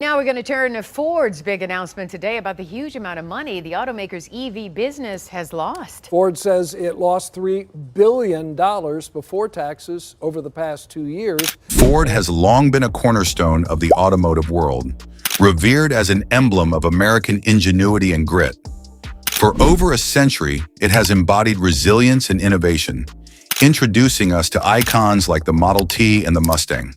Now we're going to turn to Ford's big announcement today about the huge amount of money the automaker's EV business has lost. Ford says it lost $3 billion before taxes over the past 2 years. Ford has long been a cornerstone of the automotive world, revered as an emblem of American ingenuity and grit. For over a century, it has embodied resilience and innovation, introducing us to icons like the Model T and the Mustang.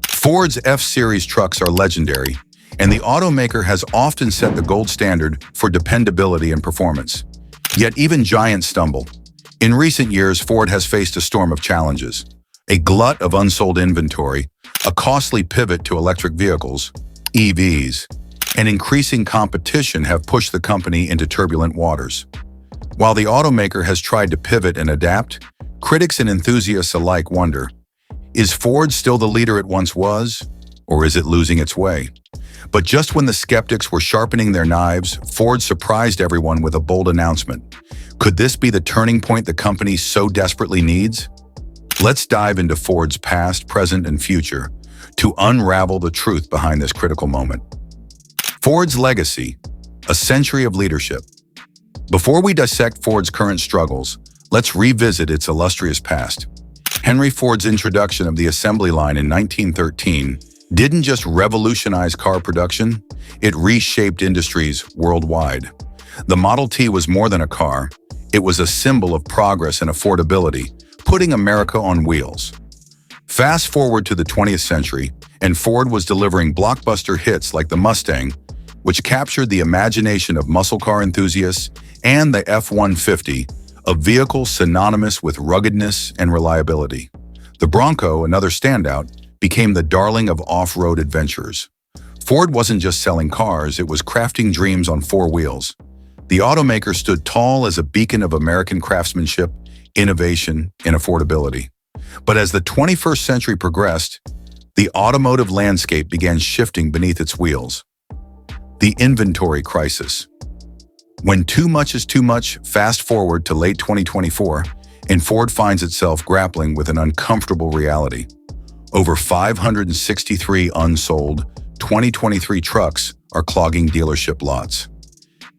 Ford's F-Series trucks are legendary, and the automaker has often set the gold standard for dependability and performance. Yet even giants stumble. In recent years, Ford has faced a storm of challenges. A glut of unsold inventory, a costly pivot to electric vehicles, EVs, and increasing competition have pushed the company into turbulent waters. While the automaker has tried to pivot and adapt, critics and enthusiasts alike wonder, is Ford still the leader it once was, or is it losing its way? But just when the skeptics were sharpening their knives, Ford surprised everyone with a bold announcement. Could this be the turning point the company so desperately needs? Let's dive into Ford's past, present, and future to unravel the truth behind this critical moment. Ford's legacy, a century of leadership. Before we dissect Ford's current struggles, let's revisit its illustrious past. Henry Ford's introduction of the assembly line in 1913 didn't just revolutionize car production, it reshaped industries worldwide. The Model T was more than a car, it was a symbol of progress and affordability, putting America on wheels. Fast forward to the 20th century, and Ford was delivering blockbuster hits like the Mustang, which captured the imagination of muscle car enthusiasts, and the F-150, a vehicle synonymous with ruggedness and reliability. The Bronco, another standout, became the darling of off-road adventurers. Ford wasn't just selling cars, it was crafting dreams on four wheels. The automaker stood tall as a beacon of American craftsmanship, innovation, and affordability. But as the 21st century progressed, the automotive landscape began shifting beneath its wheels. The inventory crisis. When too much is too much, fast forward to late 2024, and Ford finds itself grappling with an uncomfortable reality. Over 563 unsold 2023 trucks are clogging dealership lots.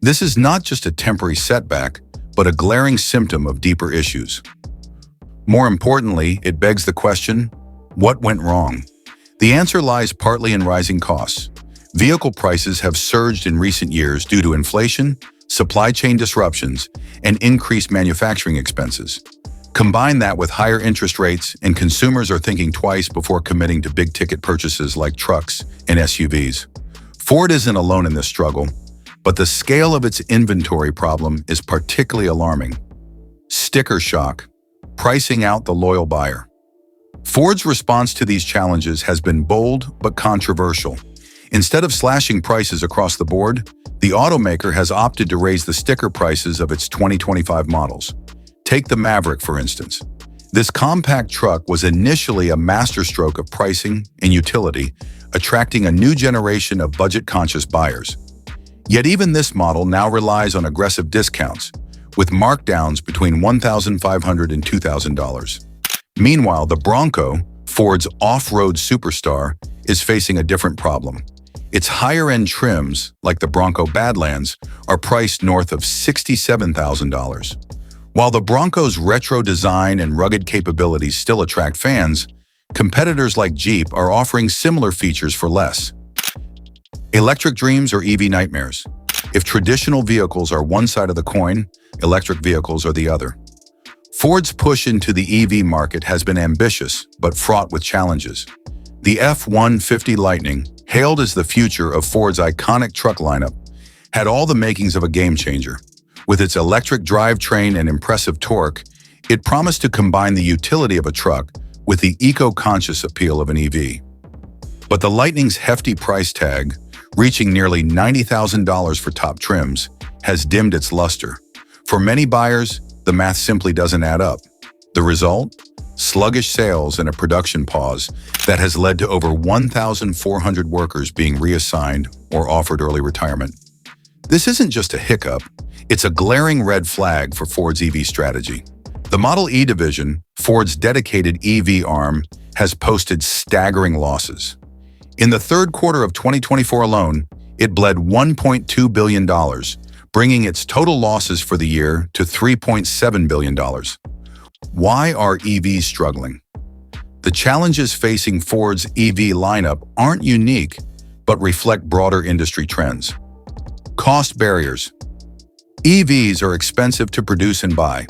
This is not just a temporary setback, but a glaring symptom of deeper issues. More importantly, it begs the question, what went wrong? The answer lies partly in rising costs. Vehicle prices have surged in recent years due to inflation, supply chain disruptions, and increased manufacturing expenses. Combine that with higher interest rates, and consumers are thinking twice before committing to big-ticket purchases like trucks and SUVs. Ford isn't alone in this struggle, but the scale of its inventory problem is particularly alarming. Sticker shock, pricing out the loyal buyer. Ford's response to these challenges has been bold but controversial. Instead of slashing prices across the board, the automaker has opted to raise the sticker prices of its 2025 models. Take the Maverick, for instance. This compact truck was initially a masterstroke of pricing and utility, attracting a new generation of budget-conscious buyers. Yet even this model now relies on aggressive discounts, with markdowns between $1,500 and $2,000. Meanwhile, the Bronco, Ford's off-road superstar, is facing a different problem. Its higher-end trims, like the Bronco Badlands, are priced north of $67,000. While the Bronco's retro design and rugged capabilities still attract fans, competitors like Jeep are offering similar features for less. Electric dreams or EV nightmares? If traditional vehicles are one side of the coin, electric vehicles are the other. Ford's push into the EV market has been ambitious, but fraught with challenges. The F-150 Lightning, hailed as the future of Ford's iconic truck lineup, had all the makings of a game-changer. With its electric drivetrain and impressive torque, it promised to combine the utility of a truck with the eco-conscious appeal of an EV. But the Lightning's hefty price tag, reaching nearly $90,000 for top trims, has dimmed its luster. For many buyers, the math simply doesn't add up. The result? Sluggish sales and a production pause that has led to over 1,400 workers being reassigned or offered early retirement. This isn't just a hiccup, it's a glaring red flag for Ford's EV strategy. The Model E division, Ford's dedicated EV arm, has posted staggering losses. In the third quarter of 2024 alone, it bled $1.2 billion, bringing its total losses for the year to $3.7 billion. Why are EVs struggling? The challenges facing Ford's EV lineup aren't unique, but reflect broader industry trends. Cost barriers. EVs are expensive to produce and buy.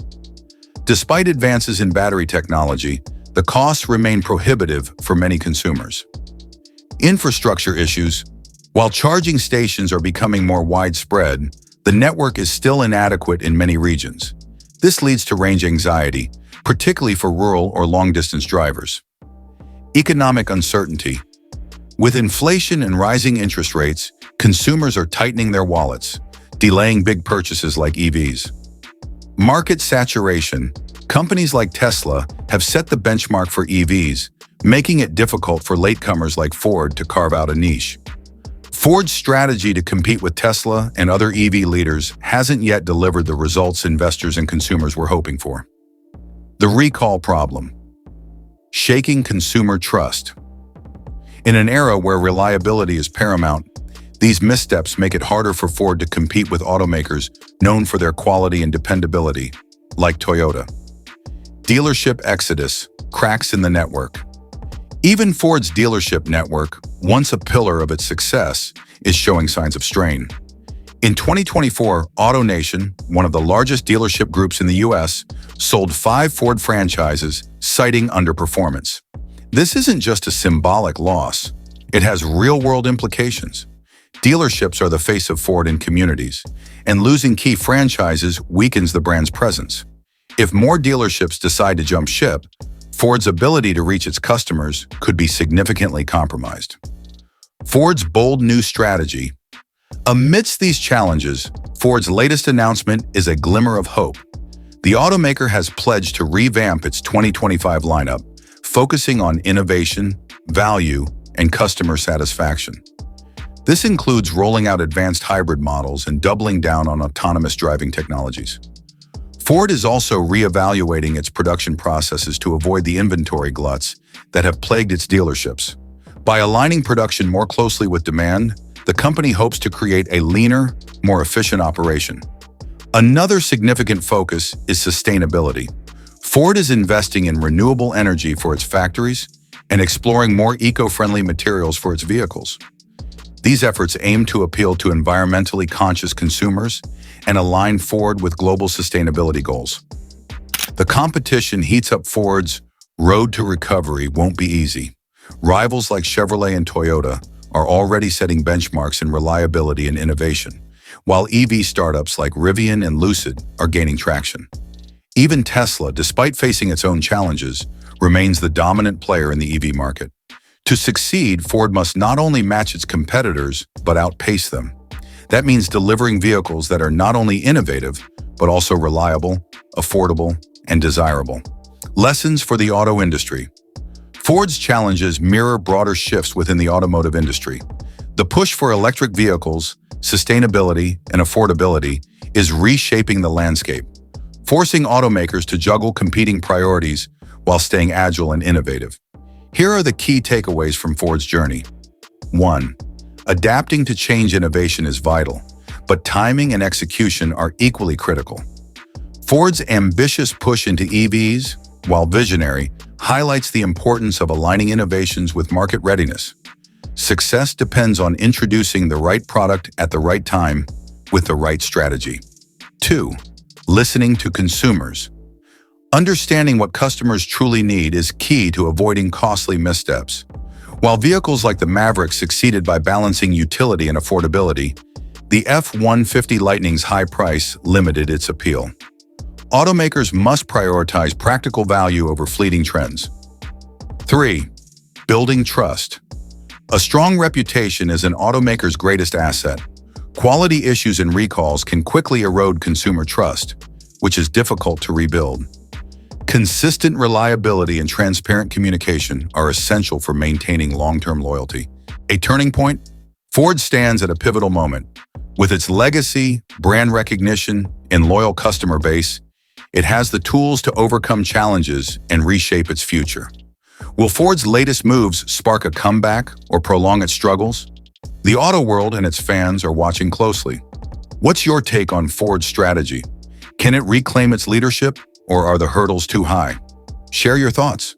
Despite advances in battery technology, the costs remain prohibitive for many consumers. Infrastructure issues. While charging stations are becoming more widespread, the network is still inadequate in many regions. This leads to range anxiety, particularly for rural or long-distance drivers. Economic uncertainty. With inflation and rising interest rates, consumers are tightening their wallets, delaying big purchases like EVs. Market saturation. Companies like Tesla have set the benchmark for EVs, making it difficult for latecomers like Ford to carve out a niche. Ford's strategy to compete with Tesla and other EV leaders hasn't yet delivered the results investors and consumers were hoping for. The recall problem. Shaking consumer trust. In an era where reliability is paramount, these missteps make it harder for Ford to compete with automakers known for their quality and dependability, like Toyota. Dealership exodus, cracks in the network. Even Ford's dealership network, once a pillar of its success, is showing signs of strain. In 2024, AutoNation, one of the largest dealership groups in the U.S., sold 5 Ford franchises, citing underperformance. This isn't just a symbolic loss. It has real-world implications. Dealerships are the face of Ford in communities, and losing key franchises weakens the brand's presence. If more dealerships decide to jump ship, Ford's ability to reach its customers could be significantly compromised. Ford's bold new strategy. Amidst these challenges, Ford's latest announcement is a glimmer of hope. The automaker has pledged to revamp its 2025 lineup, focusing on innovation, value, and customer satisfaction. This includes rolling out advanced hybrid models and doubling down on autonomous driving technologies. Ford is also reevaluating its production processes to avoid the inventory gluts that have plagued its dealerships. By aligning production more closely with demand, the company hopes to create a leaner, more efficient operation. Another significant focus is sustainability. Ford is investing in renewable energy for its factories and exploring more eco-friendly materials for its vehicles. These efforts aim to appeal to environmentally conscious consumers and align Ford with global sustainability goals. The competition heats up Ford's road to recovery won't be easy. Rivals like Chevrolet and Toyota are already setting benchmarks in reliability and innovation, while EV startups like Rivian and Lucid are gaining traction. Even Tesla, despite facing its own challenges, remains the dominant player in the EV market. To succeed, Ford must not only match its competitors, but outpace them. That means delivering vehicles that are not only innovative, but also reliable, affordable, and desirable. Lessons for the auto industry. Ford's challenges mirror broader shifts within the automotive industry. The push for electric vehicles, sustainability, and affordability is reshaping the landscape, forcing automakers to juggle competing priorities while staying agile and innovative. Here are the key takeaways from Ford's journey. 1. Adapting to change innovation is vital, but timing and execution are equally critical. Ford's ambitious push into EVs, while visionary, highlights the importance of aligning innovations with market readiness. Success depends on introducing the right product at the right time with the right strategy. 2. Listening to consumers. Understanding what customers truly need is key to avoiding costly missteps. While vehicles like the Maverick succeeded by balancing utility and affordability, the F-150 Lightning's high price limited its appeal. Automakers must prioritize practical value over fleeting trends. 3. Building trust. A strong reputation is an automaker's greatest asset. Quality issues and recalls can quickly erode consumer trust, which is difficult to rebuild. Consistent reliability and transparent communication are essential for maintaining long-term loyalty. A turning point? Ford stands at a pivotal moment. With its legacy, brand recognition, and loyal customer base, it has the tools to overcome challenges and reshape its future. Will Ford's latest moves spark a comeback or prolong its struggles? The auto world and its fans are watching closely. What's your take on Ford's strategy? Can it reclaim its leadership, or are the hurdles too high? Share your thoughts.